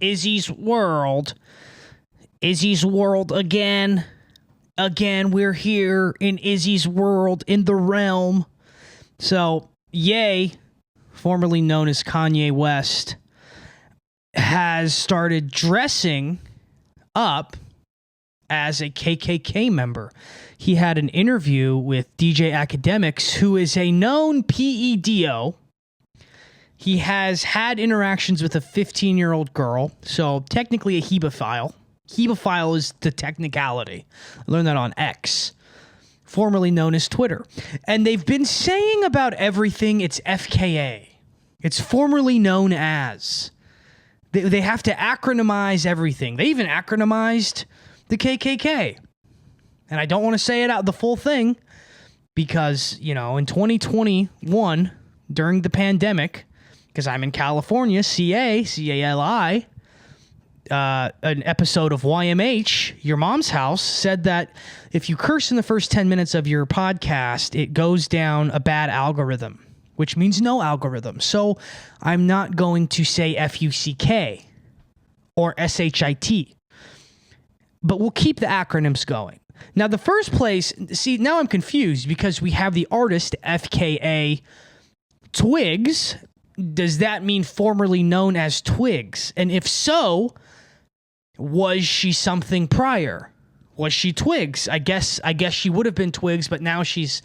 Izzy's world. Izzy's world again. Again, we're here in Izzy's world, in the realm. So, Ye, formerly known as Kanye West, has started dressing up as a KKK member. He had an interview with DJ Akademics, who is a known PEDO. He has had interactions with a 15-year-old girl, so technically a hebephile. Hebephile is the technicality. I learned that on X, formerly known as Twitter. And they've been saying about everything it's FKA. It's formerly known as. They have to acronymize everything. They even acronymized the KKK. And I don't want to say it out the full thing because, you know, in 2021, during the pandemic, because I'm in California, CALI, an episode of YMH, Your Mom's House, said that if you curse in the first 10 minutes of your podcast, it goes down a bad algorithm, which means no algorithm. So I'm not going to say FUCK or SHIT, but we'll keep the acronyms going. Now, the first place, see, now I'm confused because we have the artist FKA Twigs. Does that mean formerly known as Twigs? And if so, was she something prior? Was she Twigs? I guess she would have been Twigs, but now she's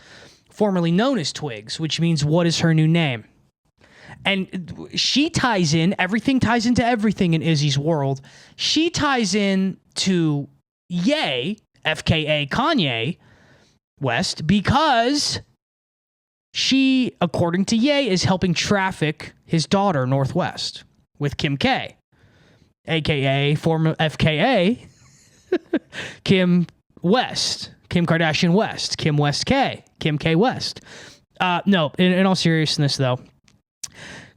formerly known as Twigs, which means what is her new name? And she ties in, everything ties into everything in Izzy's world. She ties in to Ye, FKA Kanye West, because she, according to Ye, is helping traffic his daughter Northwest with Kim K, aka former FKA Kim West, Kim Kardashian West, Kim West K, Kim K West. No, in all seriousness though,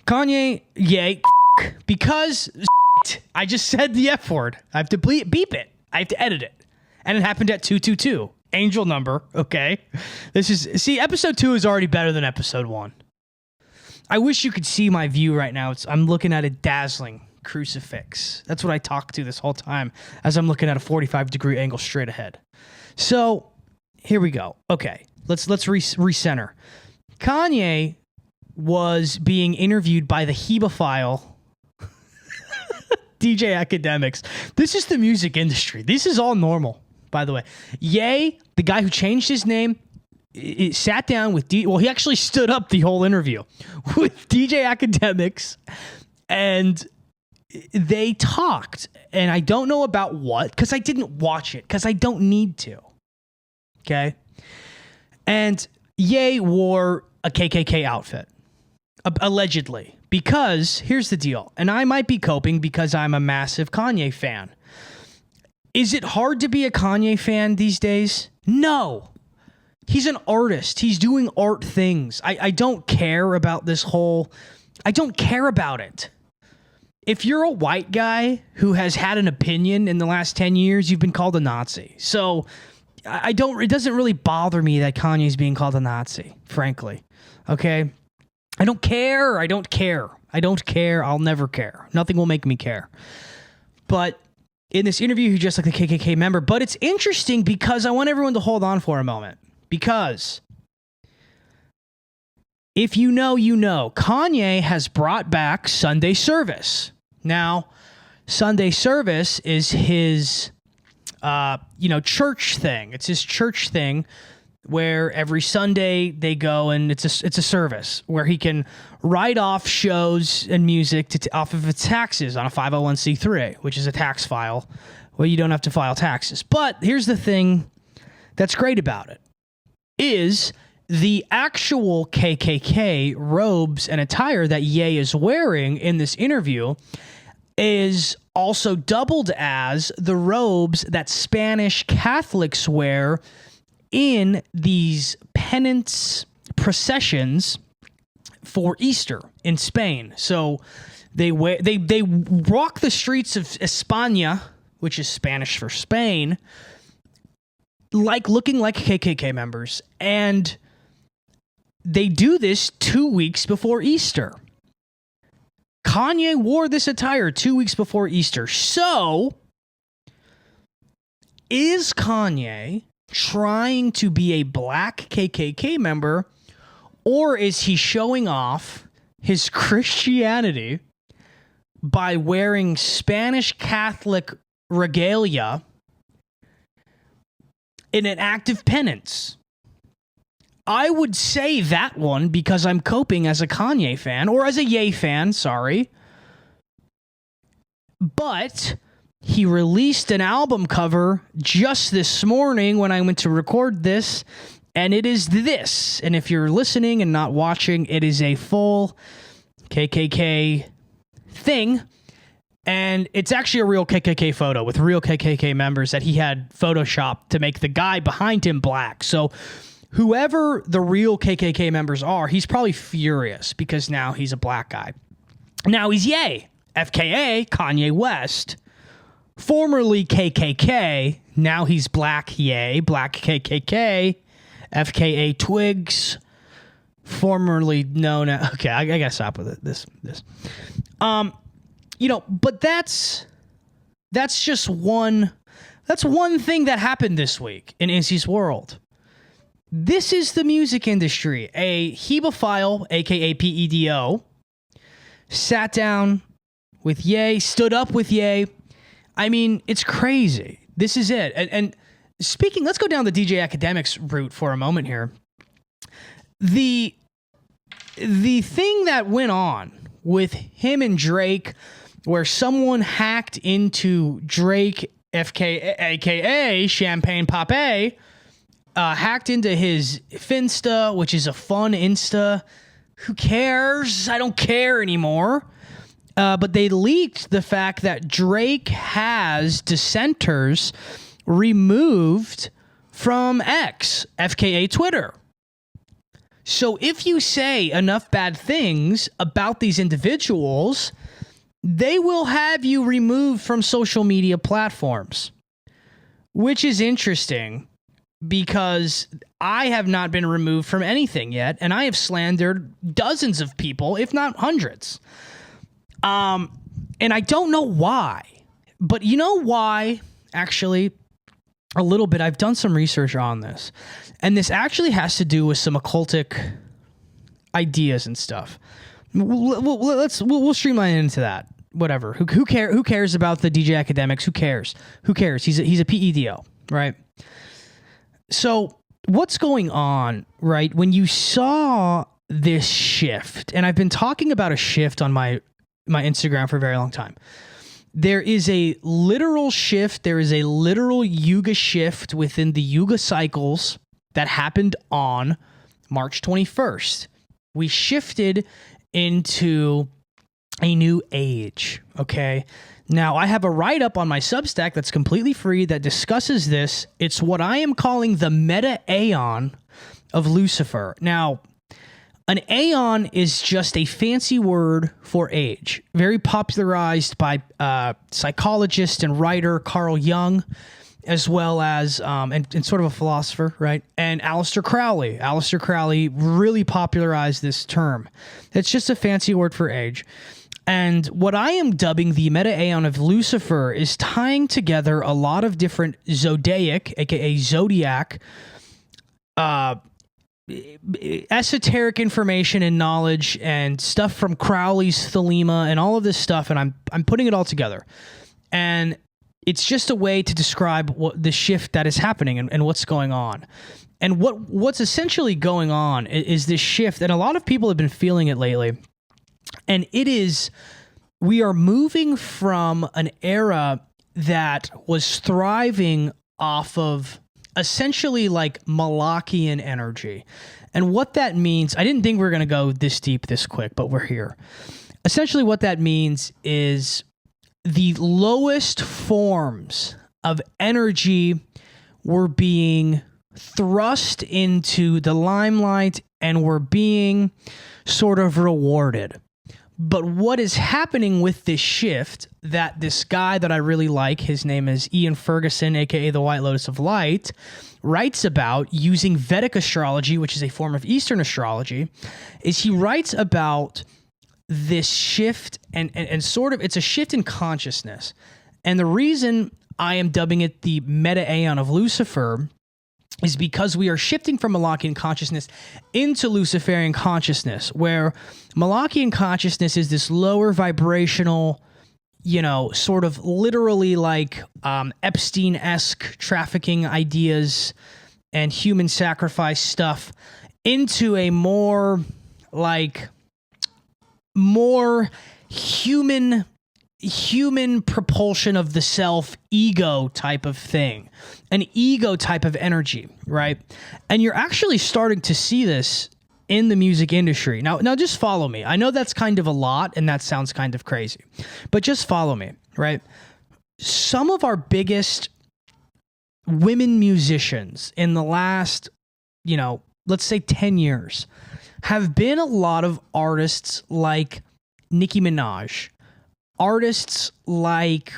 Kanye, Ye, because I just said the F word. I have to beep it. I have to edit it. And it happened at 222. Angel number, okay? Episode 2 is already better than episode 1. I wish you could see my view right now. I'm looking at a dazzling crucifix. That's what I talk to this whole time as I'm looking at a 45-degree angle straight ahead. So, here we go. Okay, let's recenter. Kanye was being interviewed by the hebephile DJ Akademics. This is the music industry. This is all normal, by the way. Ye, the guy who changed his name, it sat down with he actually stood up the whole interview with DJ Akademics, and they talked. And I don't know about what, because I didn't watch it, because I don't need to. Okay? And Ye wore a KKK outfit, allegedly. Because, here's the deal, and I might be coping because I'm a massive Kanye fan. Is it hard to be a Kanye fan these days? No. He's an artist. He's doing art things. I don't care about this whole... I don't care about it. If you're a white guy who has had an opinion in the last 10 years, you've been called a Nazi. So, it doesn't really bother me that Kanye's being called a Nazi, frankly. Okay? I don't care. I'll never care. Nothing will make me care. But in this interview, he's just like the KKK member. But it's interesting because I want everyone to hold on for a moment. Because if you know, you know. Kanye has brought back Sunday service. Now, Sunday service is his, church thing. It's his church thing, where every Sunday they go and it's a service where he can write off shows and music off of his taxes on a 501c3, which is a tax file where you don't have to file taxes. But here's the thing that's great about it is the actual KKK robes and attire that Ye is wearing in this interview is also doubled as the robes that Spanish Catholics wear in these penance processions for Easter in Spain. So they walk the streets of España, which is Spanish for Spain, looking like KKK members, and they do this 2 weeks before Easter. Kanye wore this attire 2 weeks before Easter. So, is Kanye trying to be a black KKK member, or is he showing off his Christianity by wearing Spanish Catholic regalia in an act of penance? I would say that one because I'm coping as a Kanye fan, or as a Ye fan, sorry. But he released an album cover just this morning when I went to record this, and it is this. And if you're listening and not watching, it is a full KKK thing. And it's actually a real KKK photo with real KKK members that he had photoshopped to make the guy behind him black. So whoever the real KKK members are, he's probably furious because now he's a black guy. Now he's Ye, FKA, Kanye West, formerly KKK. Now he's Black Ye, Black KKK, FKA Twigs, formerly known as... Okay, I gotta stop with it. This. But that's just one... That's one thing that happened this week in Izzy's world. This is the music industry. A hebephile, aka PEDO, sat down with Ye, stood up with Ye. I mean, it's crazy. This is it. And speaking, let's go down the DJ Akademics route for a moment here. The thing that went on with him and Drake, where someone hacked into Drake, FKA, aka Champagne Pape, hacked into his Finsta, which is a fun Insta. Who cares? I don't care anymore. But they leaked the fact that Drake has dissenters removed from X, FKA Twitter. So if you say enough bad things about these individuals, they will have you removed from social media platforms, which is interesting. Because I have not been removed from anything yet, and I have slandered dozens of people, if not hundreds. And I don't know why. But you know why? Actually, a little bit. I've done some research on this. And this actually has to do with some occultic ideas and stuff. We'll streamline into that. Whatever. Who cares about the DJ Akademics? Who cares? Who cares? He's a PEDO, right? So what's going on, right? When you saw this shift, and I've been talking about a shift on my Instagram for a very long time. There is a literal shift. There is a literal Yuga shift within the Yuga cycles that happened on March 21st. We shifted into a new age, okay? Now, I have a write-up on my Substack that's completely free that discusses this. It's what I am calling the Meta Aeon of Lucifer. Now, an aeon is just a fancy word for age, very popularized by psychologist and writer Carl Jung, as well as, and sort of a philosopher, right? And Aleister Crowley. Aleister Crowley really popularized this term. It's just a fancy word for age. And what I am dubbing the Meta Aeon of Lucifer is tying together a lot of different zodiac, aka zodiac, esoteric information and knowledge and stuff from Crowley's Thelema and all of this stuff, and I'm putting it all together. And it's just a way to describe what the shift that is happening and what's going on. And what's essentially going on is this shift, and a lot of people have been feeling it lately. And it is, we are moving from an era that was thriving off of essentially like Malachian energy. And what that means, I didn't think we were going to go this deep this quick, but we're here. Essentially what that means is the lowest forms of energy were being thrust into the limelight and were being sort of rewarded. But what is happening with this shift that this guy that I really like, his name is Ian Ferguson, aka the White Lotus of Light, writes about using Vedic astrology, which is a form of Eastern astrology, is he writes about this shift and sort of, it's a shift in consciousness. And the reason I am dubbing it the Meta Aeon of Lucifer is because we are shifting from Malachian consciousness into Luciferian consciousness, where Malachian consciousness is this lower vibrational, you know, sort of literally like Epstein-esque trafficking ideas and human sacrifice stuff, into a more like more human propulsion of the self, ego type of thing, an ego type of energy, right? And you're actually starting to see this in the music industry. Now just follow me. I know that's kind of a lot and that sounds kind of crazy, but just follow me, right? Some of our biggest women musicians in the last, you know, let's say 10 years have been a lot of artists like Nicki Minaj, artists like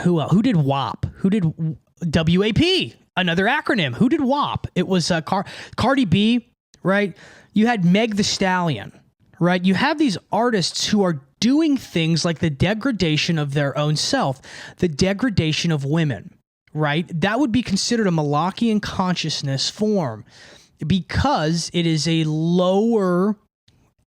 who did WAP? Who did WAP? Another acronym. Who did WAP? It was Cardi B, right? You had Meg the Stallion, right? You have these artists who are doing things like the degradation of their own self, the degradation of women, right? That would be considered a Malachian consciousness form because it is a lower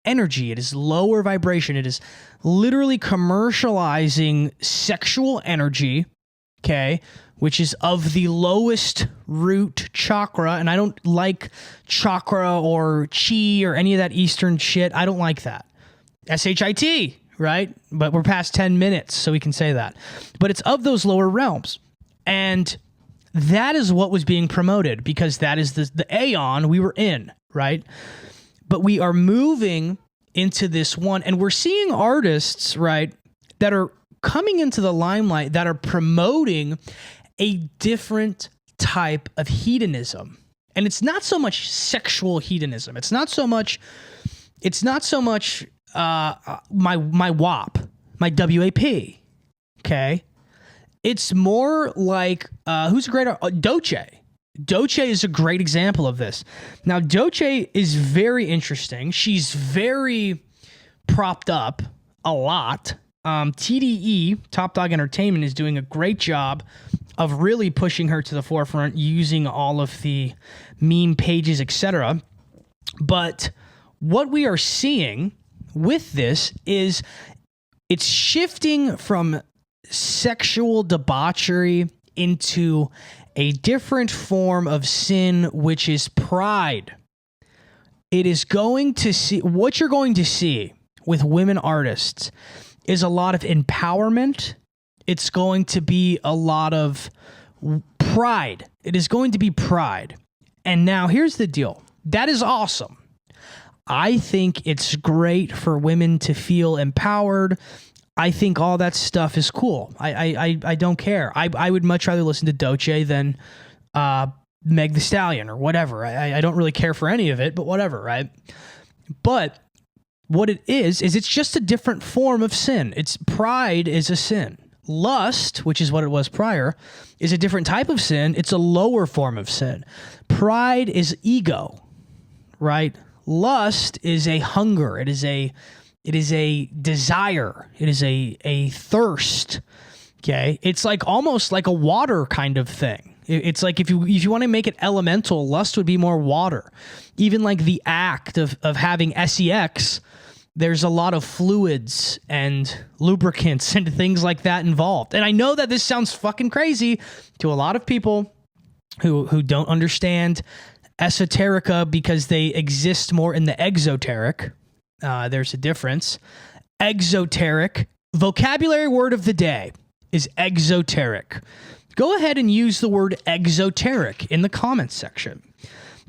energy. It is lower vibration. It is literally commercializing sexual energy, okay, which is of the lowest root chakra. And I don't like chakra or chi or any of that Eastern shit. I don't like that. SHIT, right? But we're past 10 minutes, so we can say that. But it's of those lower realms. And that is what was being promoted because that is the aeon we were in, right? But we are moving into this one, and we're seeing artists, right, that are coming into the limelight that are promoting a different type of hedonism. And it's not so much sexual hedonism. It's not so much my WAP, my WAP, okay? It's more like, who's a great Doechii. Doechii is a great example of this. Now, Doechii is very interesting. She's very propped up a lot. TDE, Top Dog Entertainment, is doing a great job of really pushing her to the forefront, using all of the meme pages, etc. But what we are seeing with this is it's shifting from sexual debauchery into a different form of sin, which is pride. It is going to see, what you're going to see with women artists is a lot of empowerment. It's going to be a lot of pride. It is going to be pride. And now here's the deal. That is awesome. I think it's great for women to feel empowered. I think all that stuff is cool. I don't care. I would much rather listen to Doechii than Meg the Stallion or whatever. I don't really care for any of it, but whatever, right? But what it is it's just a different form of sin. It's pride is a sin. Lust, which is what it was prior, is a different type of sin. It's a lower form of sin. Pride is ego, right? Lust is a hunger. It is a desire. It is a thirst. Okay. It's like almost like a water kind of thing. It's like if you want to make it elemental, lust would be more water. Even like the act of having sex, there's a lot of fluids and lubricants and things like that involved. And I know that this sounds fucking crazy to a lot of people who don't understand esoterica because they exist more in the exoteric. There's a difference. Exoteric. Vocabulary word of the day is exoteric. Go ahead and use the word exoteric in the comments section.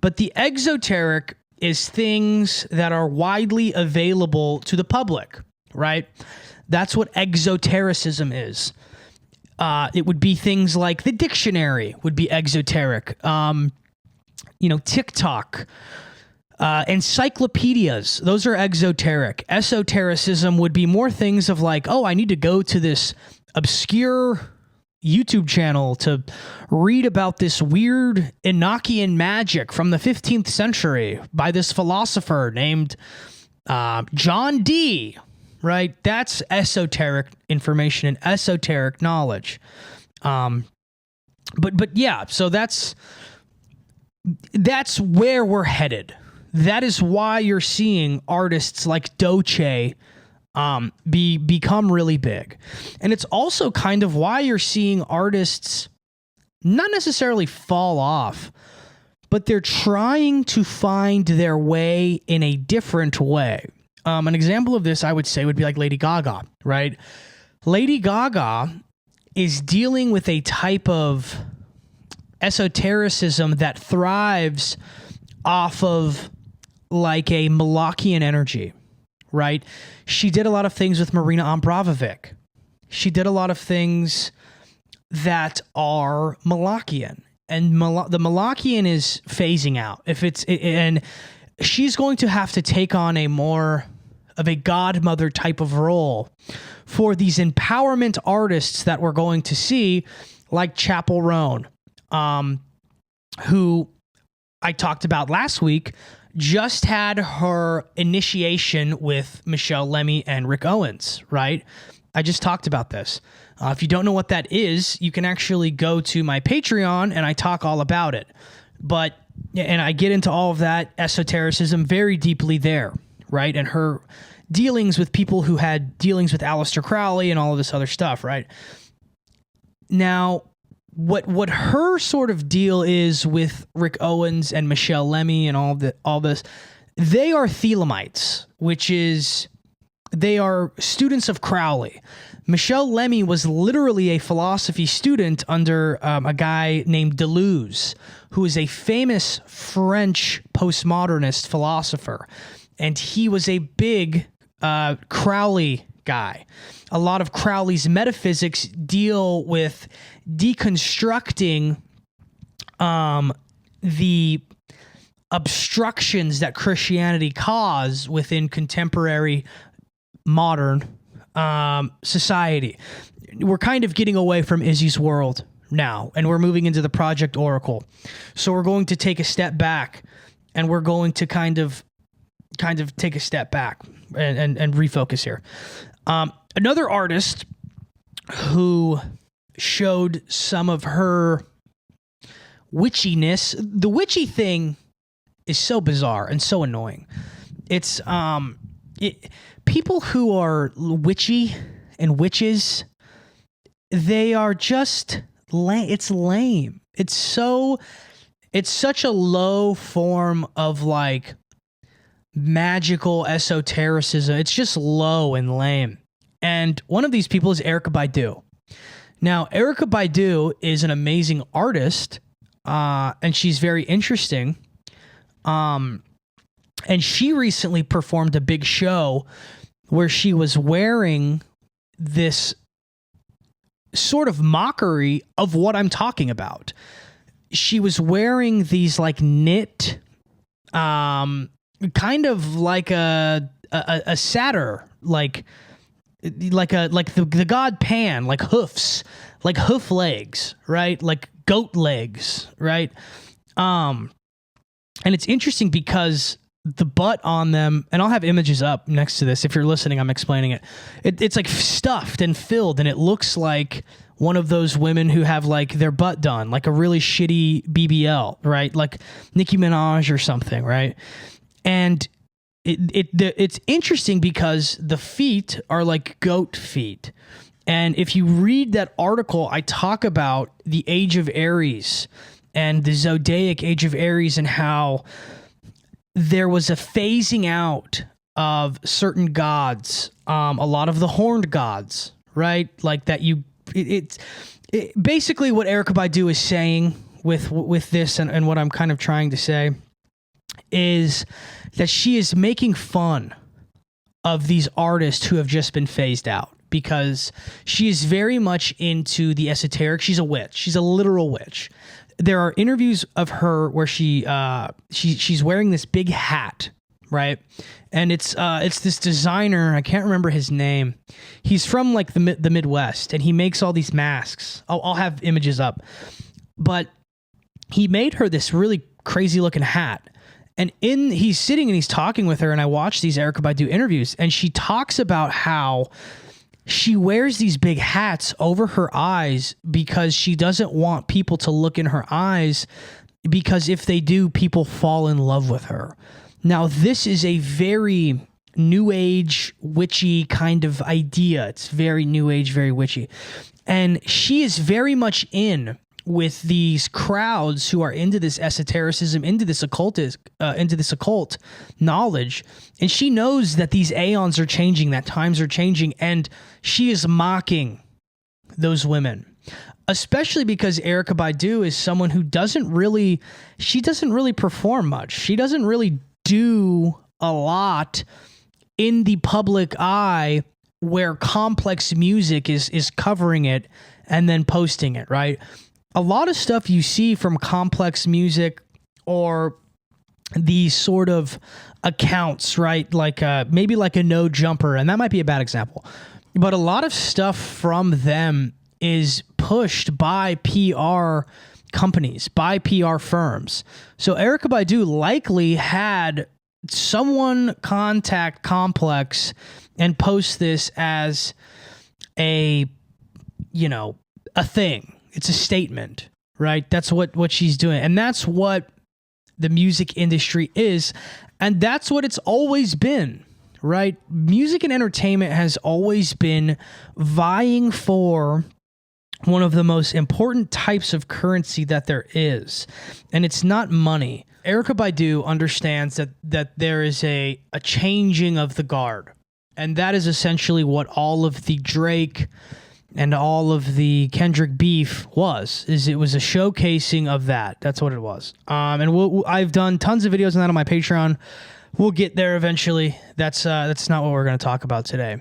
But the exoteric is things that are widely available to the public, right? That's what exotericism is. It would be things like the dictionary would be exoteric. TikTok, encyclopedias, those are exoteric. Esotericism would be more things of like, oh, I need to go to this obscure YouTube channel to read about this weird Enochian magic from the 15th century by this philosopher named John D, right? That's esoteric information and esoteric knowledge. But yeah, so that's where we're headed. That is why you're seeing artists like Doechii become really big. And it's also kind of why you're seeing artists not necessarily fall off, but they're trying to find their way in a different way. An example of this, I would say, would be like Lady Gaga, right? Lady Gaga is dealing with a type of esotericism that thrives off of like a Malachian energy, right? She did a lot of things with Marina Abramovic. She did a lot of things that are Malachian, and the Malachian is phasing out. And she's going to have to take on a more of a godmother type of role for these empowerment artists that we're going to see, like Chappell Roan, who I talked about last week, just had her initiation with Michelle Lemmy and Rick Owens, right? I just talked about this. If you don't know what that is, you can actually go to my Patreon and I talk all about it. And I get into all of that esotericism very deeply there, right? And her dealings with people who had dealings with Aleister Crowley and all of this other stuff, right? Now, what her sort of deal is with Rick Owens and Michelle Lemmy and all this, they are Thelemites, which is they are students of Crowley. Michelle Lemmy was literally a philosophy student under a guy named Deleuze, who is a famous French postmodernist philosopher, and he was a big Crowley guy. A lot of Crowley's metaphysics deal with deconstructing the obstructions that Christianity caused within contemporary modern society. We're kind of getting away from Izzy's world now, and we're moving into the Project Oracle. So we're going to take a step back, and we're going to kind of take a step back and refocus here. Another artist who showed some of her witchiness. The witchy thing is so bizarre and so annoying. It's people who are witchy and witches, they are just lame. It's lame. It's such a low form of like magical esotericism. It's just low and lame. And one of these people is Erykah Badu. Now, Erykah Badu is an amazing artist, and she's very interesting. And she recently performed a big show where she was wearing this sort of mockery of what I'm talking about. She was wearing these like knit, kind of like a satyr, like the god Pan, like hoofs, like hoof legs, right? Like goat legs, right? And it's interesting because the butt on them, and I'll have images up next to this. If you're listening, I'm explaining it. It's like stuffed and filled, and it looks like one of those women who have like their butt done, like a really shitty BBL, right? Like Nicki Minaj or something, right? And it's interesting because the feet are like goat feet. And if you read that article, I talk about the Age of Aries and the Zodiac Age of Aries and how there was a phasing out of certain gods, a lot of the horned gods, right? Like that basically what Erykah Badu is saying with this and what I'm kind of trying to say is that she is making fun of these artists who have just been phased out because she is very much into the esoteric. She's a witch. She's a literal witch. There are interviews of her where she's wearing this big hat, right? And it's this designer. I can't remember his name. He's from like the Midwest, and he makes all these masks. I'll have images up, but he made her this really crazy looking hat. And he's sitting and he's talking with her, and I watch these Erykah Badu interviews, and she talks about how she wears these big hats over her eyes because she doesn't want people to look in her eyes, because if they do, people fall in love with her. Now, this is a very new age, witchy kind of idea. It's very new age, very witchy. And she is very much in with these crowds who are into this esotericism, into this occult knowledge. And she knows that these aeons are changing, that times are changing, and she is mocking those women. Especially because Erykah Badu is someone who doesn't really perform much. She doesn't really do a lot in the public eye where complex music is covering it and then posting it, right? A lot of stuff you see from complex music or these sort of accounts, right? Like maybe like a No Jumper, and that might be a bad example. But a lot of stuff from them is pushed by PR companies, by PR firms. So Erykah Badu likely had someone contact Complex and post this as a thing. It's a statement, right? That's what she's doing. And that's what the music industry is. And that's what it's always been, right? Music and entertainment has always been vying for one of the most important types of currency that there is. And it's not money. Erykah Badu understands that there is a changing of the guard. And that is essentially what all of the Drake and all of the Kendrick beef was. It was a showcasing of that. That's what it was. And I've done tons of videos on that on my Patreon. We'll get there eventually. That's not what we're going to talk about today.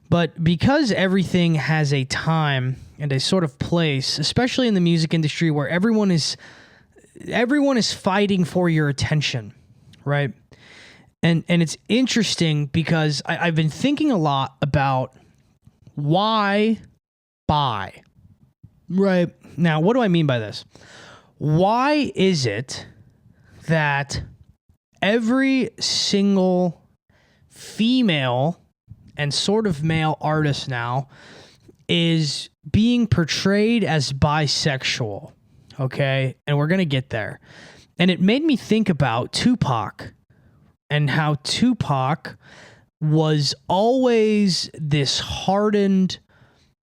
But because everything has a time and a sort of place, especially in the music industry where everyone is fighting for your attention, right? And it's interesting because I've been thinking a lot about why buy, right? Now, what do I mean by this? Why is it that every single female and sort of male artist now is being portrayed as bisexual? Okay, and we're going to get there. And it made me think about Tupac and how Tupac was always this hardened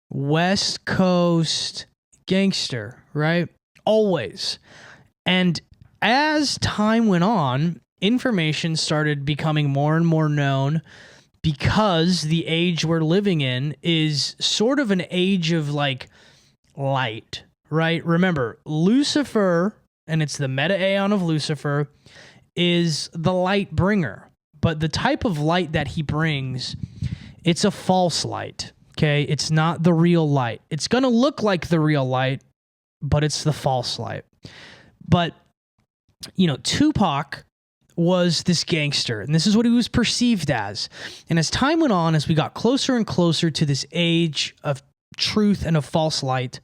West Coast gangster, right? Always. And as time went on, information started becoming more and more known because the age we're living in is sort of an age of like light, right? Remember, Lucifer, and it's the Meta Aeon of Lucifer, is the light bringer. But the type of light that he brings, it's a false light, okay? It's not the real light. It's going to look like the real light, but it's the false light. But, Tupac was this gangster, and this is what he was perceived as. And as time went on, as we got closer and closer to this age of truth and of false light,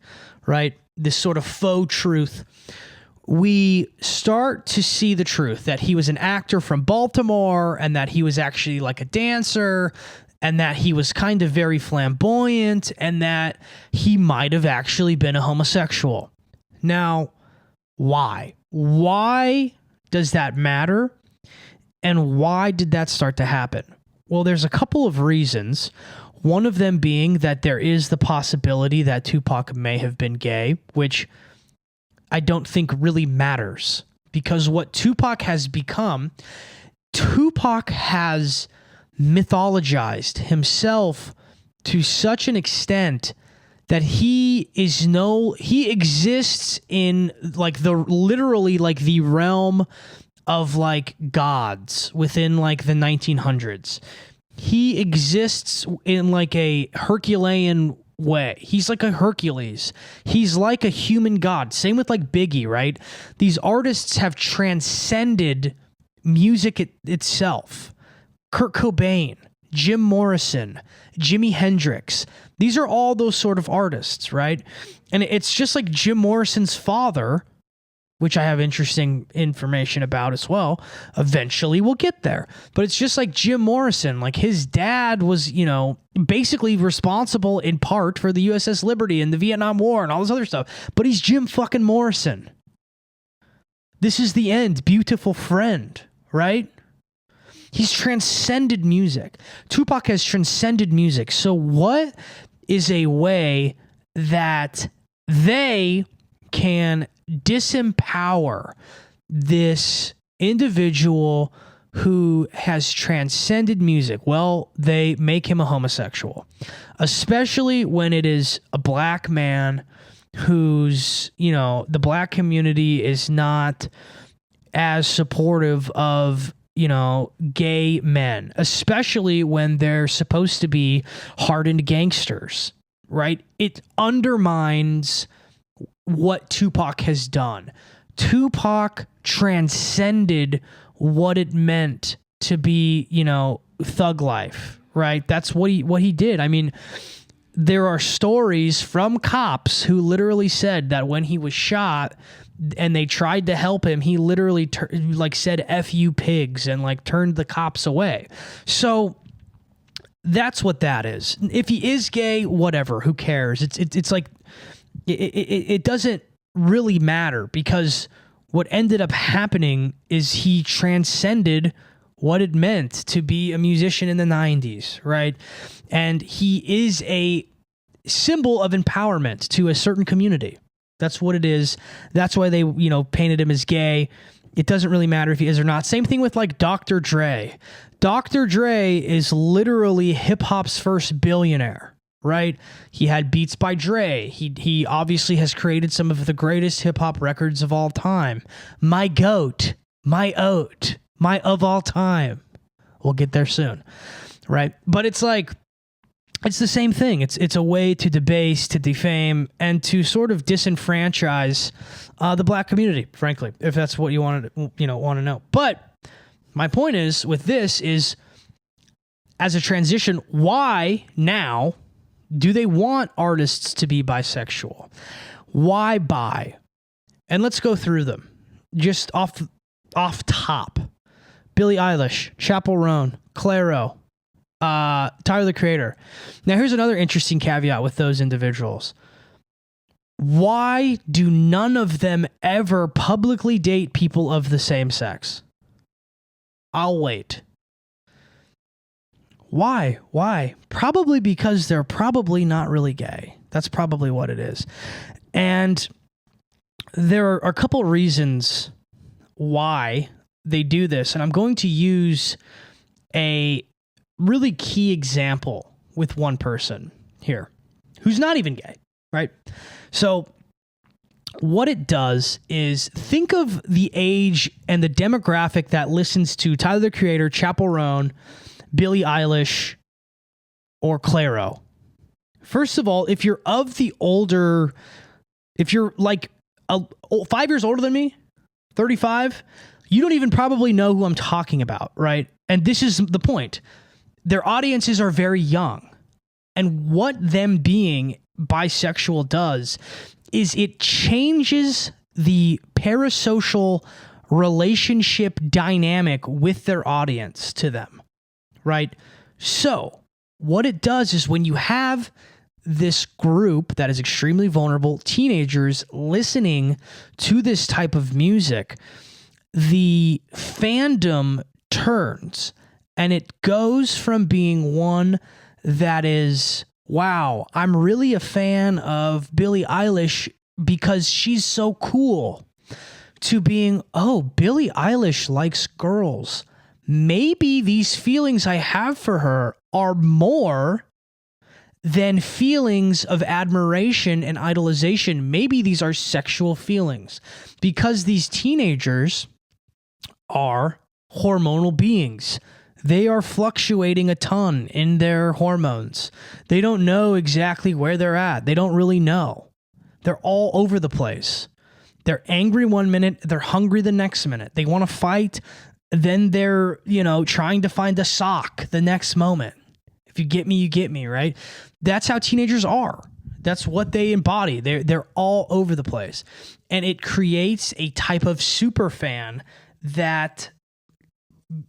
right? This sort of faux truth, we start to see the truth that he was an actor from Baltimore and that he was actually like a dancer and that he was kind of very flamboyant and that he might have actually been a homosexual. Now, why? Why does that matter? And why did that start to happen? Well, there's a couple of reasons. One of them being that there is the possibility that Tupac may have been gay, which I don't think really matters, because what Tupac has become, Tupac has mythologized himself to such an extent that he exists in like literally the realm of like gods within like the 1900s. He exists in like a Herculean way. He's like a Hercules. He's like a human god. Same with like Biggie, right? These artists have transcended music itself. Kurt Cobain, Jim Morrison, Jimi Hendrix. These are all those sort of artists, right? And it's just like Jim Morrison's father which I have interesting information about as well. Eventually we'll get there. But it's just like Jim Morrison. Like his dad was, you know, basically responsible in part for the USS Liberty and the Vietnam War and all this other stuff. But he's Jim fucking Morrison. This is the end, beautiful friend, right? He's transcended music. Tupac has transcended music. So what is a way that they can disempower this individual who has transcended music? Well, they make him a homosexual, especially when it is a black man who's, you know, the black community is not as supportive of, you know, gay men, especially when they're supposed to be hardened gangsters, right? It undermines what Tupac has done. Tupac transcended what it meant to be, you know, thug life, right? That's what he did. I mean, there are stories from cops who literally said that when he was shot and they tried to help him, he literally said "F you pigs" and like turned the cops away. So that's what that is. If he is gay, whatever, who cares? It's like it doesn't really matter, because what ended up happening is he transcended what it meant to be a musician in the 90s, right? And he is a symbol of empowerment to a certain community. That's what it is. That's why they, you know, painted him as gay. It doesn't really matter if he is or not. Same thing with like Dr. Dre. Dr. Dre is literally hip hop's first billionaire, right? He had Beats by Dre. He obviously has created some of the greatest hip hop records of all time. My goat, my oat, my of all time. We'll get there soon, right? But it's like, it's the same thing. It's a way to debase, to defame, and to sort of disenfranchise the black community, frankly, if that's what you want to know. But my point is with this is, as a transition, why now do they want artists to be bisexual? Why bi? And let's go through them just off top. Billie Eilish, Chappell Roan, Clairo, Tyler the Creator. Now, here's another interesting caveat with those individuals. Why do none of them ever publicly date people of the same sex? I'll wait. Why? Probably because they're probably not really gay. That's probably what it is. And there are a couple reasons why they do this. And I'm going to use a really key example with one person here who's not even gay, right? So what it does is, think of the age and the demographic that listens to Tyler the Creator, Chappell Roan, Billie Eilish, or Clairo. First of all, if you're of the older, if you're like 5 years older than me, 35, you don't even probably know who I'm talking about, right? And this is the point. Their audiences are very young. And what them being bisexual does is it changes the parasocial relationship dynamic with their audience to them, right? So what it does is, when you have this group that is extremely vulnerable, teenagers listening to this type of music, the fandom turns, and it goes from being one that is, wow, I'm really a fan of Billie Eilish because she's so cool, to being, oh, Billie Eilish likes girls. Maybe these feelings I have for her are more than feelings of admiration and idolization. Maybe these are sexual feelings, because these teenagers are hormonal beings. They are fluctuating a ton in their hormones. They don't know exactly where they're at. They don't really know. They're all over the place. They're angry one minute, they're hungry the next minute. They want to fight, then they're, trying to find a sock the next moment. If you get me, you get me, right? That's how teenagers are. That's what they embody. They're all over the place. And it creates a type of super fan that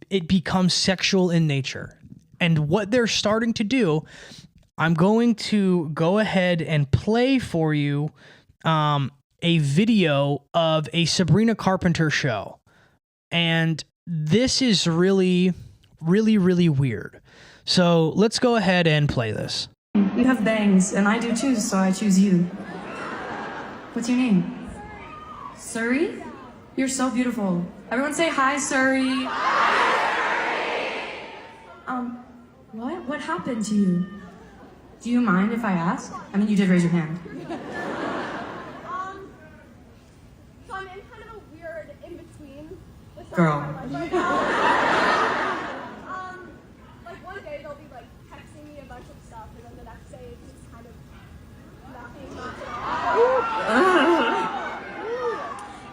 it becomes sexual in nature. And what they're starting to do, I'm going to go ahead and play for you a video of a Sabrina Carpenter show. And this is really, really, really weird. So let's go ahead and play this. You have bangs, and I do too, so I choose you. What's your name? Surrey? You're so beautiful. Everyone say hi, Surrey. What? What happened to you? Do you mind if I ask? I mean, you did raise your hand. So I'm in kind of a weird in-between with Girl. Like one day they'll be like texting me a bunch of stuff, and then the next day it's just kind of nothing.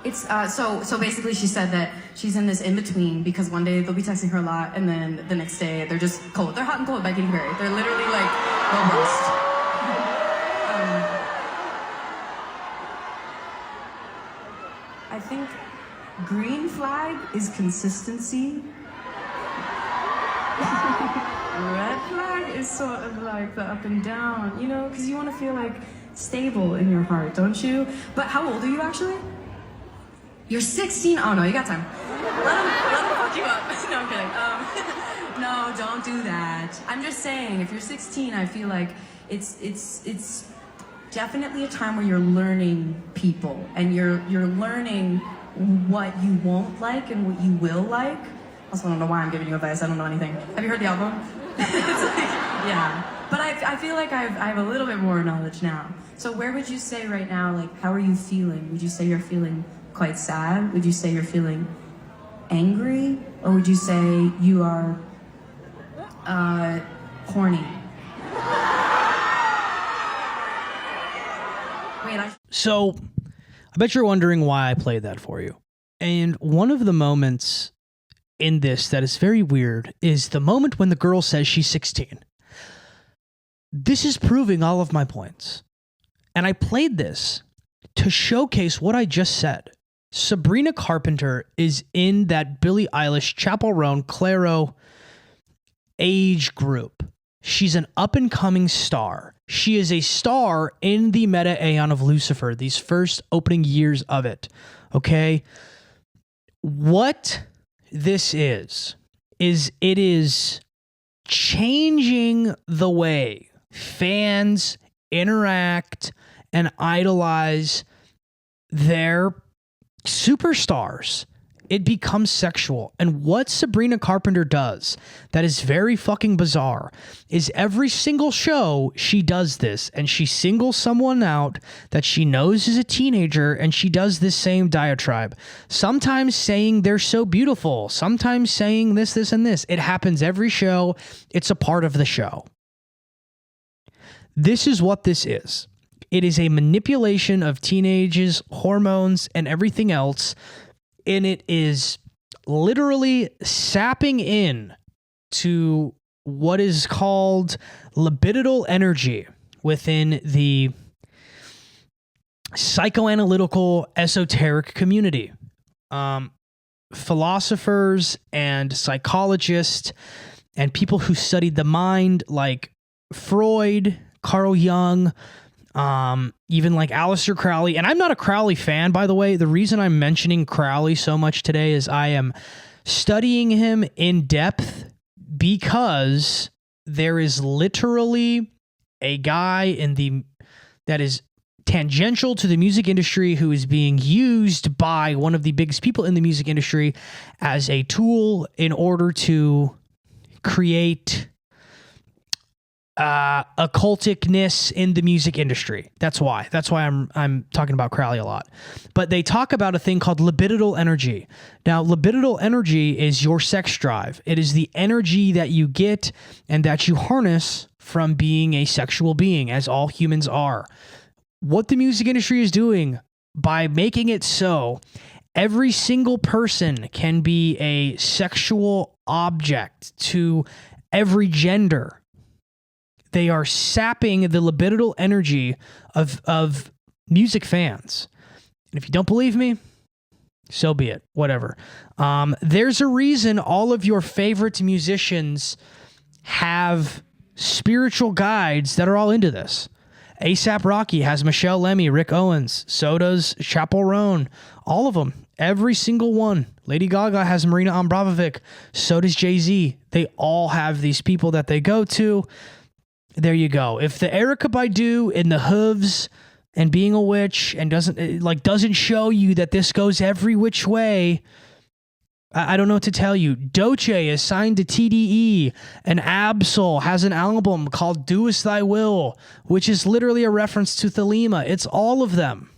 It's so basically she said that she's in this in-between because one day they'll be texting her a lot, and then the next day they're just cold. They're hot and cold by Katy Perry. They're literally like robust. I think green flag is consistency. Red flag is sort of like the up and down, you know, because you want to feel like stable in your heart, don't you? But how old are you actually? You're 16? Oh no, you got time. Let him fuck you up. No, I'm kidding. No, don't do that. I'm just saying, if you're 16, I feel like it's definitely a time where you're learning people and you're learning what you won't like and what you will like. Also, I don't know why I'm giving you advice. I don't know anything. Have you heard the album? It's like, yeah. But I feel like I have a little bit more knowledge now. So where would you say right now, like, how are you feeling? Would you say you're feeling quite sad? Would you say you're feeling angry? Or would you say you are horny? So I bet you're wondering why I played that for you. And one of the moments in this that is very weird is the moment when the girl says she's 16. This is proving all of my points. And I played this to showcase what I just said. Sabrina Carpenter is in that Billie Eilish, Chappell Roan, Clairo age group. She's an up-and-coming star. She is a star in the Meta Aeon of Lucifer, these first opening years of it. Okay? What this is it is changing the way fans interact and idolize their superstars. It becomes sexual. And what Sabrina Carpenter does that is very fucking bizarre is every single show she does this, and she singles someone out that she knows is a teenager, and she does this same diatribe. Sometimes saying they're so beautiful, sometimes saying this, and this. It happens every show. It's a part of the show. This is what this is. It is a manipulation of teenagers, hormones, and everything else. And it is literally sapping in to what is called libidinal energy within the psychoanalytical esoteric community. Philosophers and psychologists and people who studied the mind like Freud, Carl Jung, even like Aleister Crowley. And I'm not a Crowley fan, by the way. The reason I'm mentioning Crowley so much today is I am studying him in depth because there is literally a guy that is tangential to the music industry who is being used by one of the biggest people in the music industry as a tool in order to create occulticness in the music industry. That's why I'm talking about Crowley a lot. But they talk about a thing called libidinal energy. Now, libidinal energy is your sex drive. It is the energy that you get and that you harness from being a sexual being, as all humans are. What the music industry is doing by making it so every single person can be a sexual object to every gender. they are sapping the libidinal energy of music fans. And if you don't believe me, so be it. Whatever. There's a reason all of your favorite musicians have spiritual guides that are all into this. A$AP Rocky has Michelle Lemmy, Rick Owens, so does Chappell Roan, all of them, every single one. Lady Gaga has Marina Abramovic, so does Jay-Z. They all have these people that they go to. There you go. If the Erykah Badu in the hooves and being a witch and doesn't show you that this goes every which way, I don't know what to tell you. Doechii is signed to TDE, and Absol has an album called Do As Thy Will, which is literally a reference to Thelema. It's all of them.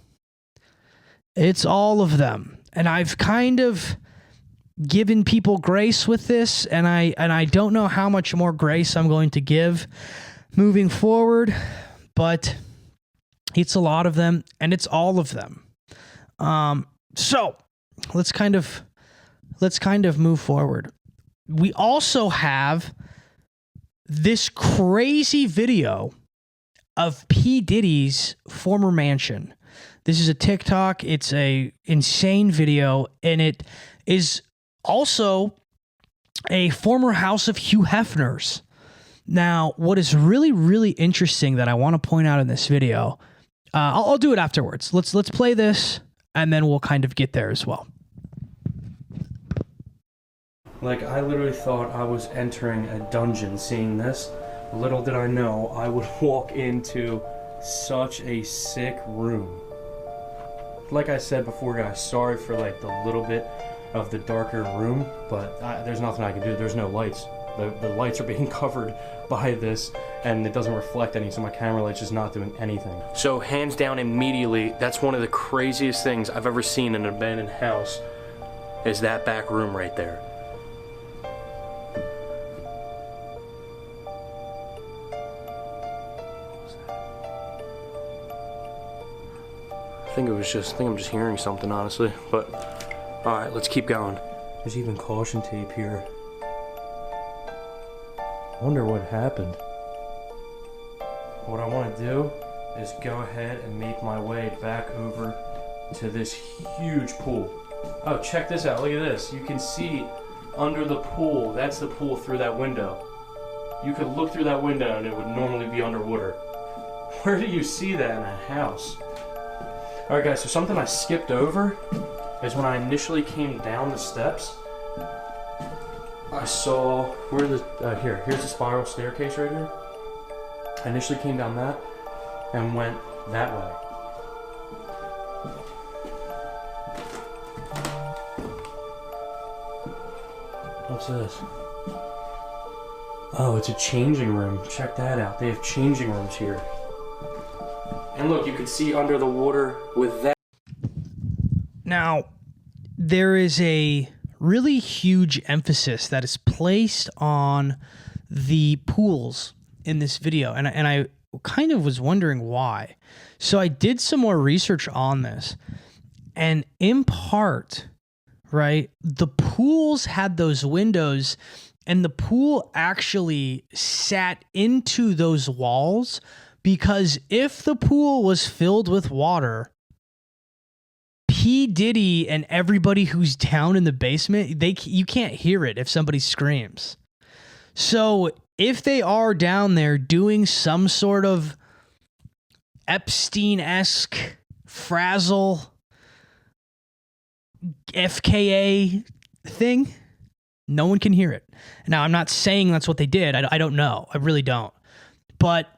It's all of them. And I've kind of given people grace with this, and I don't know how much more grace I'm going to give moving forward, but it's a lot of them, and it's all of them. So let's kind of move forward. We also have this crazy video of P. Diddy's former mansion. This is a TikTok. It's a insane video, and it is also a former house of Hugh Hefner's. Now, what is really, really interesting that I want to point out in this video, I'll do it afterwards. Let's play this, and then we'll kind of get there as well. Like, I literally thought I was entering a dungeon seeing this. Little did I know I would walk into such a sick room. Like I said before, guys, sorry for like the little bit of the darker room, but there's nothing I can do. There's no lights. The lights are being covered by this, and it doesn't reflect any, so my camera light's just not doing anything. So hands down, immediately, that's one of the craziest things I've ever seen in an abandoned house, is that back room right there. I think I'm just hearing something, honestly, but alright, let's keep going. There's even caution tape here. I wonder what happened. What I want to do is go ahead and make my way back over to this huge pool. Oh, check this out, look at this. You can see under the pool, that's the pool through that window. You could look through that window and it would normally be underwater. Where do you see that in a house? Alright guys, so something I skipped over is when I initially came down the steps, I saw, here's the spiral staircase right here. I initially came down that and went that way. What's this? Oh, it's a changing room. Check that out. They have changing rooms here. And look, you can see under the water with that. Now, there is a really huge emphasis that is placed on the pools in this video, and I kind of was wondering why. So I did some more research on this, and in part, right, the pools had those windows, and the pool actually sat into those walls, because if the pool was filled with water, P. Diddy and everybody who's down in the basement, you can't hear it if somebody screams. So if they are down there doing some sort of Epstein-esque frazzle FKA thing, no one can hear it. Now, I'm not saying that's what they did. I don't know. I really don't. But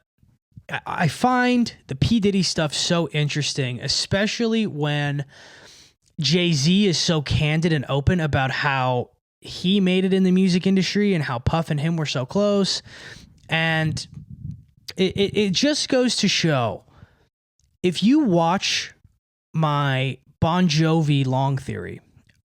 I find the P. Diddy stuff so interesting, especially when Jay-Z is so candid and open about how he made it in the music industry and how Puff and him were so close. And it just goes to show, if you watch my Bon Jovi long theory,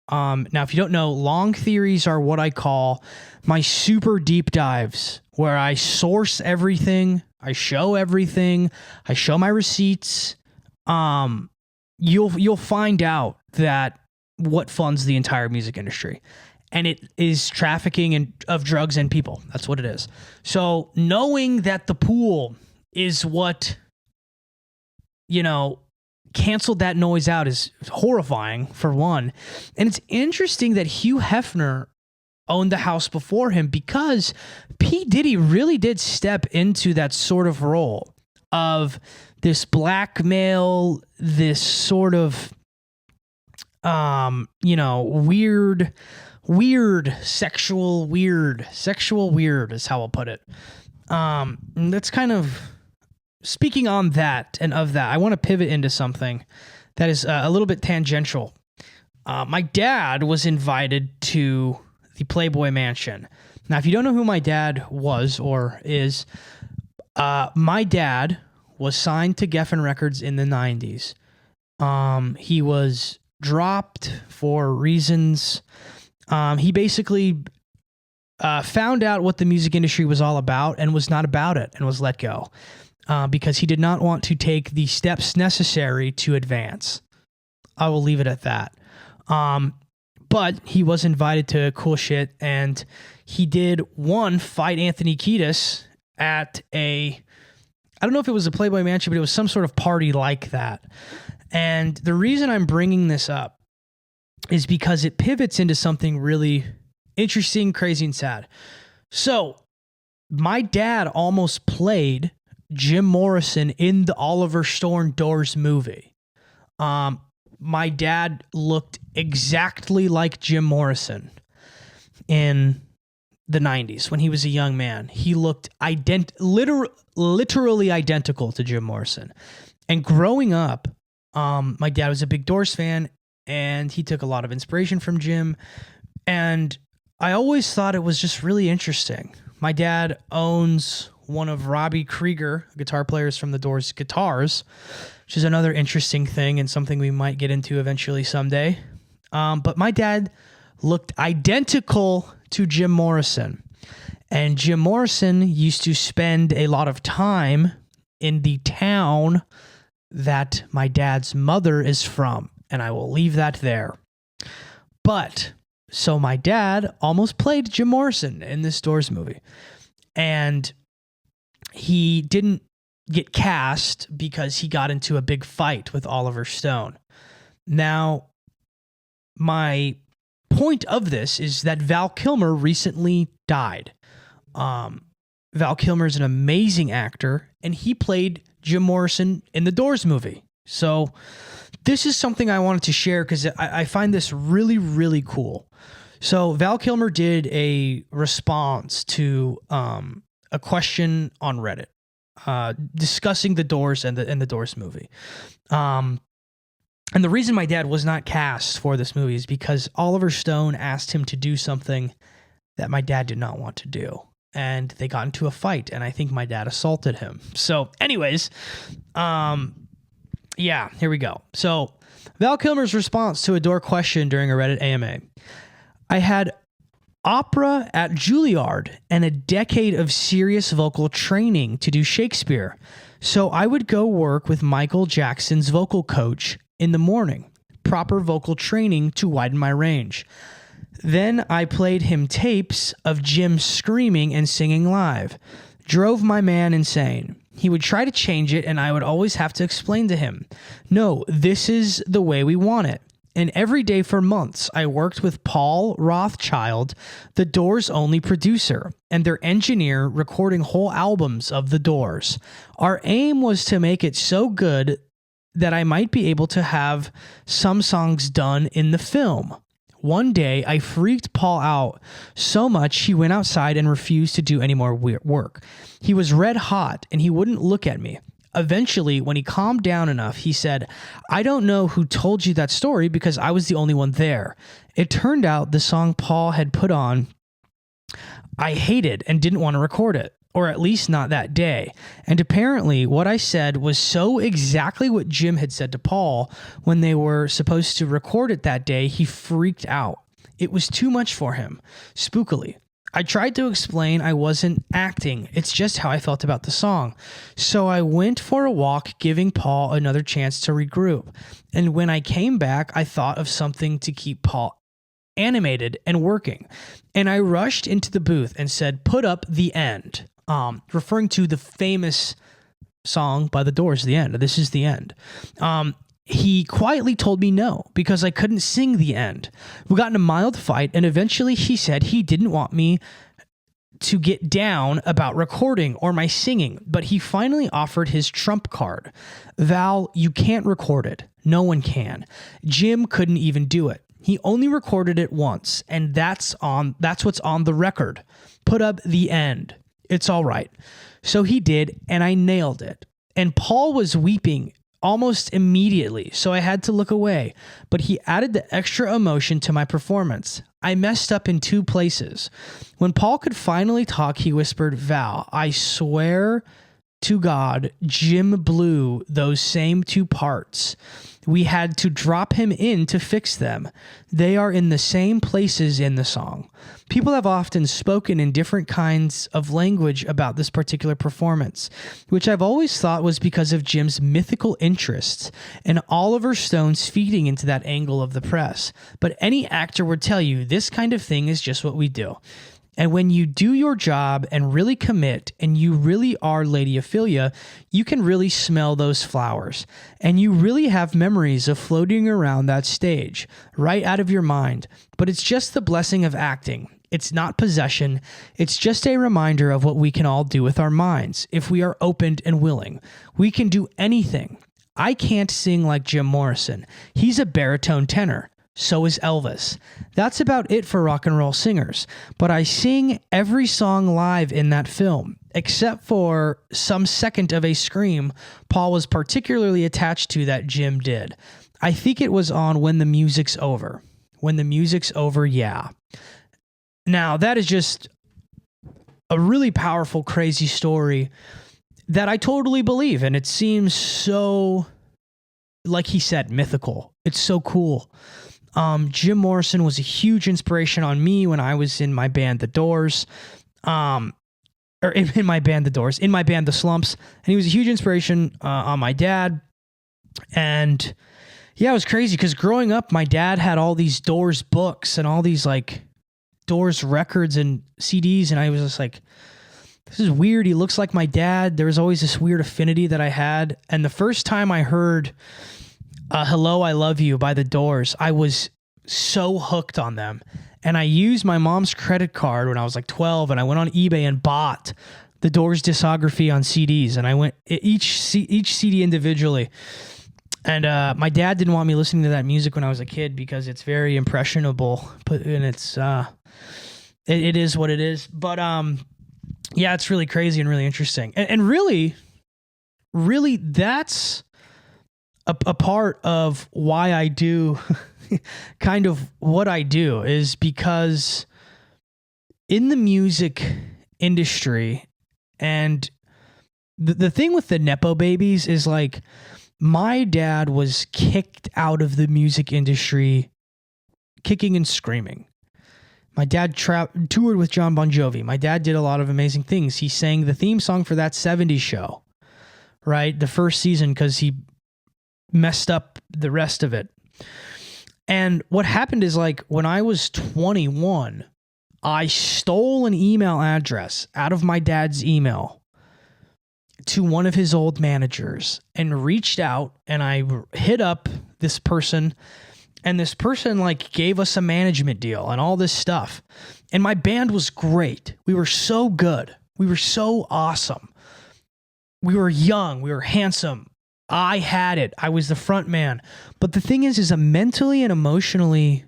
now if you don't know, long theories are what I call my super deep dives, where I source everything, I show everything, I show my receipts. You'll find out that what funds the entire music industry. and it is trafficking of drugs and people. That's what it is. So knowing that the pool is what, canceled that noise out is horrifying, for one. And it's interesting that Hugh Hefner owned the house before him, because P. Diddy really did step into that sort of role of this blackmail, this sort of, sexual weird is how I'll put it. That's kind of, speaking on that and of that, I want to pivot into something that is a little bit tangential. My dad was invited to the Playboy Mansion. Now, if you don't know who my dad was or is, my dad was signed to Geffen Records in the 90s. He was dropped for reasons. He basically found out what the music industry was all about and was not about it, and was let go because he did not want to take the steps necessary to advance. I will leave it at that. But he was invited to cool shit, and he did fight Anthony Kiedis at I don't know if it was a Playboy Mansion, but it was some sort of party like that. And the reason I'm bringing this up is because it pivots into something really interesting, crazy, and sad. So my dad almost played Jim Morrison in the Oliver Stone Doors movie. My dad looked exactly like Jim Morrison in the 90s when he was a young man. He looked literally identical to Jim Morrison. And growing up, my dad was a big Doors fan, and he took a lot of inspiration from Jim. And I always thought it was just really interesting. My dad owns one of Robbie Krieger, guitar players from the Doors, guitars, which is another interesting thing and something we might get into eventually someday. But my dad looked identical to Jim Morrison. And Jim Morrison used to spend a lot of time in the town that my dad's mother is from. And I will leave that there. But, so my dad almost played Jim Morrison in this Doors movie. And he didn't get cast because he got into a big fight with Oliver Stone. Now, my point of this is that Val Kilmer recently died. Val Kilmer is an amazing actor, and he played Jim Morrison in the Doors movie. So this is something I wanted to share because I find this really, really cool. So Val Kilmer did a response to a question on Reddit discussing the Doors and the Doors movie. And the reason my dad was not cast for this movie is because Oliver Stone asked him to do something that my dad did not want to do. And they got into a fight, and I think my dad assaulted him. So anyways, yeah, here we go. So Val Kilmer's response to a Door question during a Reddit AMA. I had opera at Juilliard and a decade of serious vocal training to do Shakespeare. So I would go work with Michael Jackson's vocal coach in the morning, proper vocal training to widen my range. Then I played him tapes of Jim screaming and singing live. Drove my man insane. He would try to change it, and I would always have to explain to him, no, this is the way we want it. And every day for months, I worked with Paul Rothchild, the Doors' only producer, and their engineer recording whole albums of the Doors. Our aim was to make it so good that I might be able to have some songs done in the film. One day, I freaked Paul out so much he went outside and refused to do any more work. He was red hot, and he wouldn't look at me. Eventually, when he calmed down enough, he said, I don't know who told you that story because I was the only one there. It turned out the song Paul had put on, I hated and didn't want to record it, or at least not that day. And apparently what I said was so exactly what Jim had said to Paul when they were supposed to record it that day, he freaked out. It was too much for him, spookily. I tried to explain I wasn't acting. It's just how I felt about the song. So I went for a walk, giving Paul another chance to regroup. And when I came back, I thought of something to keep Paul animated and working. And I rushed into the booth and said, "Put up The End," referring to the famous song by The Doors, "The End." This is the end. He quietly told me no because I couldn't sing The End. We got in a mild fight, and eventually he said he didn't want me to get down about recording or my singing, but he finally offered his trump card. "Val, you can't record it. No one can. Jim couldn't even do it. He only recorded it once, and that's what's on the record. Put up The End. It's all right." So he did, and I nailed it. And Paul was weeping almost immediately, so I had to look away, but he added the extra emotion to my performance. I messed up in 2 places. When Paul could finally talk, he whispered, "Val, I swear to God, Jim blew those same 2 parts. We had to drop him in to fix them. They are in the same places in the song." People have often spoken in different kinds of language about this particular performance, which I've always thought was because of Jim's mythical interests and Oliver Stone's feeding into that angle of the press. But any actor would tell you this kind of thing is just what we do. And when you do your job and really commit and you really are Lady Ophelia, you can really smell those flowers. And you really have memories of floating around that stage right out of your mind. But it's just the blessing of acting. It's not possession. It's just a reminder of what we can all do with our minds if we are open and willing. We can do anything. I can't sing like Jim Morrison. He's a baritone tenor. So is Elvis. That's about it for rock and roll singers. But I sing every song live in that film, except for some second of a scream Paul was particularly attached to that Jim did. I think it was on When the Music's Over. When the Music's Over, yeah. Now, that is just a really powerful, crazy story that I totally believe. And it seems so, like he said, mythical. It's so cool. Jim Morrison was a huge inspiration on me when I was in my band, The Doors, in my band, The Slumps. And he was a huge inspiration on my dad. And yeah, it was crazy because growing up, my dad had all these Doors books and all these like Doors records and CDs. And I was just like, this is weird. He looks like my dad. There was always this weird affinity that I had. And the first time I heard Hello, I Love You by The Doors, I was so hooked on them. And I used my mom's credit card when I was like 12, and I went on eBay and bought The Doors discography on CDs, and I went each CD individually. And my dad didn't want me listening to that music when I was a kid because it's very impressionable, and it's it is what it is. But yeah, it's really crazy and really interesting, and really that's a part of why I do kind of what I do, is because in the music industry, and the thing with the Nepo babies is like, my dad was kicked out of the music industry kicking and screaming. My dad toured with John Bon Jovi. My dad did a lot of amazing things. He sang the theme song for that 70s show, right? The first season, because he messed up the rest of it. And what happened is, like, when I was 21, I stole an email address out of my dad's email to one of his old managers and reached out, and I hit up this person, and this person like gave us a management deal and all this stuff. And my band was great. We were so good. We were so awesome. We were young. We were handsome. I had it. I was the front man. But the thing is mentally and emotionally,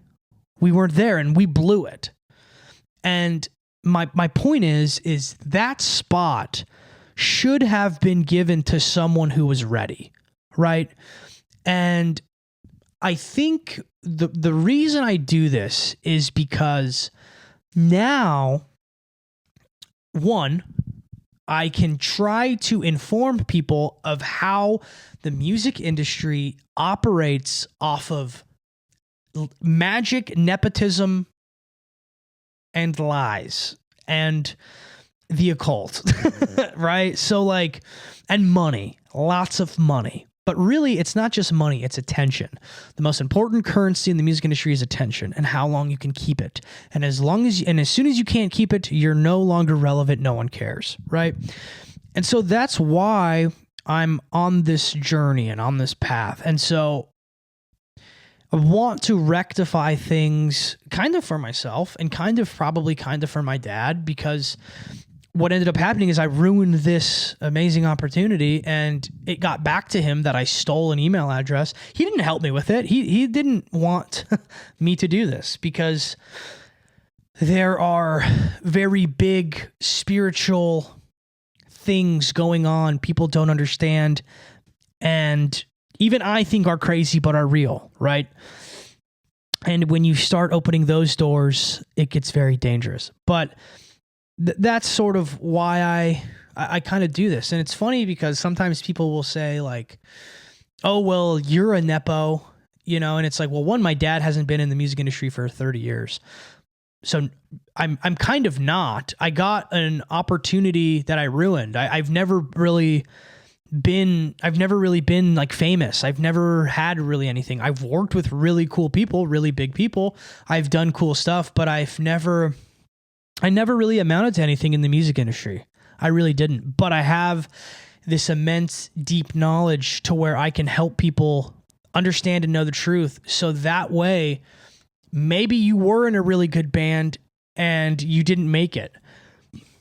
we weren't there, and we blew it. And my point is that spot should have been given to someone who was ready, right? And I think the reason I do this is because now, one, I can try to inform people of how the music industry operates off of magic, nepotism, and lies, and the occult, right? So like, and money, lots of money. But really, it's not just money, it's attention. The most important currency in the music industry is attention and how long you can keep it. And as soon as you can't keep it, you're no longer relevant, no one cares, right? And so that's why I'm on this journey and on this path. And so I want to rectify things kind of for myself and probably for my dad, because what ended up happening is I ruined this amazing opportunity, and it got back to him that I stole an email address. He didn't help me with it. He didn't want me to do this, because there are very big spiritual things going on people don't understand, and even I think are crazy but are real, right? And when you start opening those doors, it gets very dangerous. But that's sort of why I kind of do this. And it's funny because sometimes people will say like, oh, well, you're a Nepo, you know, and it's like, well, one, my dad hasn't been in the music industry for 30 years. So I'm kind of not. I got an opportunity that I ruined. I've never really been like famous. I've never had really anything. I've worked with really cool people, really big people. I've done cool stuff, but I never really amounted to anything in the music industry. I really didn't. But I have this immense, deep knowledge to where I can help people understand and know the truth. So that way, maybe you were in a really good band and you didn't make it.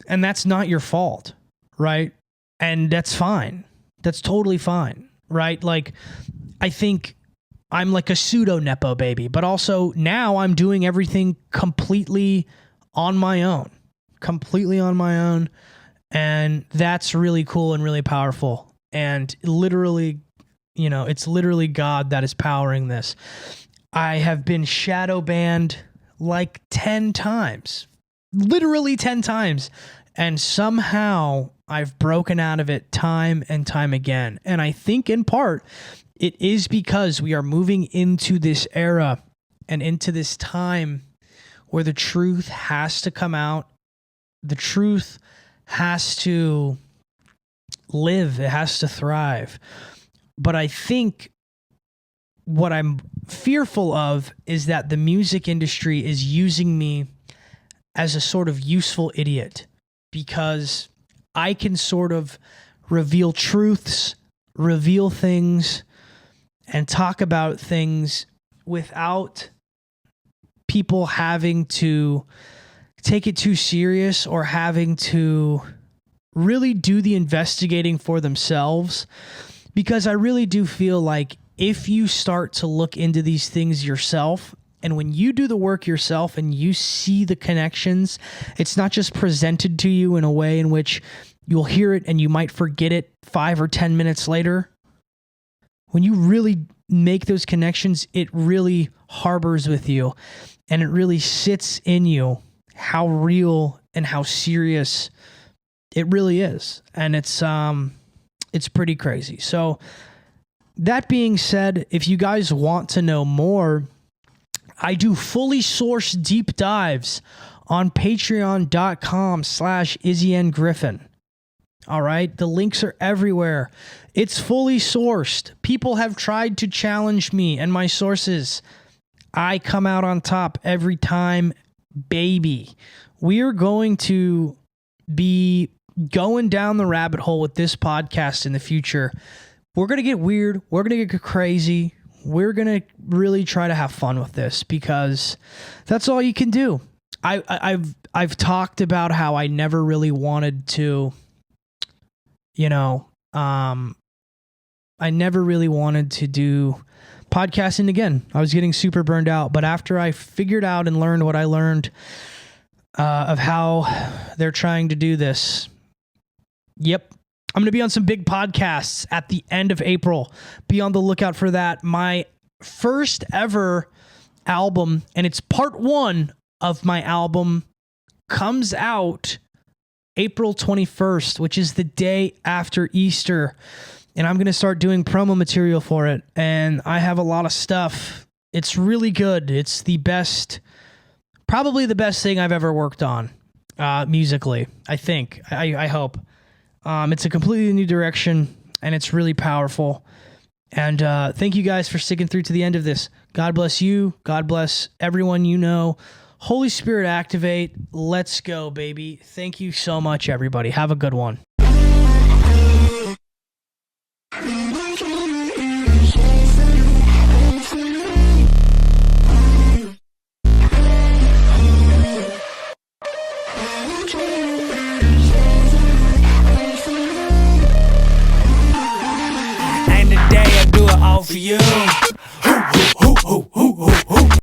And that's not your fault, right? And that's fine. That's totally fine, right? Like, I think I'm like a pseudo Nepo baby, but also now I'm doing everything completely on my own. And that's really cool and really powerful. And literally, you know, it's literally God that is powering this. I have been shadow banned like 10 times, literally 10 times. And somehow I've broken out of it time and time again. And I think in part it is because we are moving into this era and into this time where the truth has to come out. The truth has to live. It has to thrive. But I think what I'm fearful of is that the music industry is using me as a sort of useful idiot, because I can sort of reveal truths, reveal things, and talk about things without people having to take it too serious or having to really do the investigating for themselves. Because I really do feel like if you start to look into these things yourself, and when you do the work yourself and you see the connections, it's not just presented to you in a way in which you'll hear it and you might forget it 5 or 10 minutes later. When you really make those connections, it really harbors with you, and it really sits in you how real and how serious it really is. And it's pretty crazy. So that being said, if you guys want to know more, I do fully sourced deep dives on patreon.com/IzzyNGriffin. All right. The links are everywhere. It's fully sourced. People have tried to challenge me and my sources. I come out on top every time, baby. We are going to be going down the rabbit hole with this podcast in the future. We're going to get weird. We're going to get crazy. We're going to really try to have fun with this, because that's all you can do. I've talked about how I never really wanted to, you know, I never really wanted to do podcasting again. I was getting super burned out, but after I figured out and learned what I learned of how they're trying to do this, yep, I'm going to be on some big podcasts at the end of April. Be on the lookout for that. My first ever album, and it's part 1 of my album, comes out April 21st, which is the day after Easter. And I'm going to start doing promo material for it. And I have a lot of stuff. It's really good. It's the best, probably the best thing I've ever worked on musically, I think. I hope. It's a completely new direction, and it's really powerful. And thank you guys for sticking through to the end of this. God bless you. God bless everyone you know. Holy Spirit activate. Let's go, baby. Thank you so much, everybody. Have a good one.